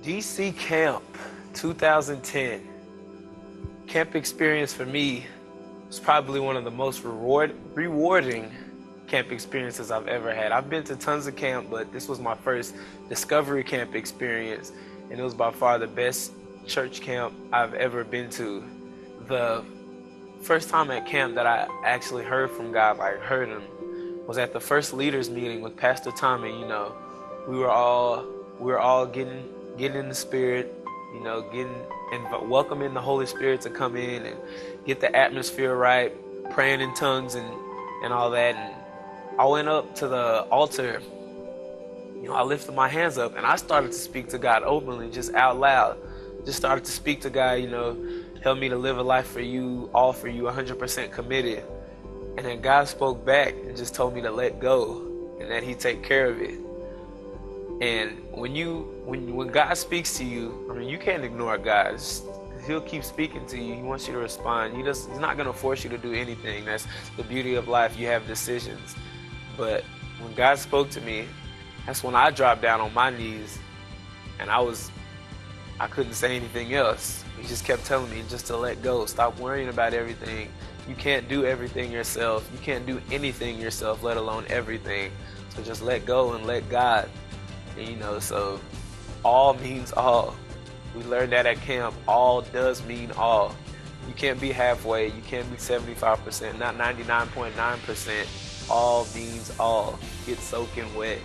DC Camp 2010. Camp experience for me was probably one of the most rewarding camp experiences I've ever had. I've been to tons of camp, but this was my first discovery camp experience, and it was by far the best church camp I've ever been to. The first time at camp that I actually heard from God, like heard him, was at the first leaders meeting with Pastor Tommy. We were all getting in the spirit, getting and welcoming the Holy Spirit to come in and get the atmosphere right, praying in tongues and all that. And I went up to the altar, I lifted my hands up and I started to speak to God openly, just out loud. Just started to speak to God, help me to live a life for you, all for you, 100% committed. And then God spoke back and just told me to let go and that He'd take care of it. And when God speaks to you, you can't ignore God. He'll keep speaking to you. He wants you to respond. He's not going to force you to do anything. That's the beauty of life. You have decisions. But when God spoke to me, that's when I dropped down on my knees, and I couldn't say anything else. He just kept telling me just to let go. Stop worrying about everything. You can't do everything yourself. You can't do anything yourself, let alone everything. So just let go and let God. And, so all means all. We learned that at camp. All does mean all. You can't be halfway. You can't be 75%, not 99.9%. All means all. Get soaking wet.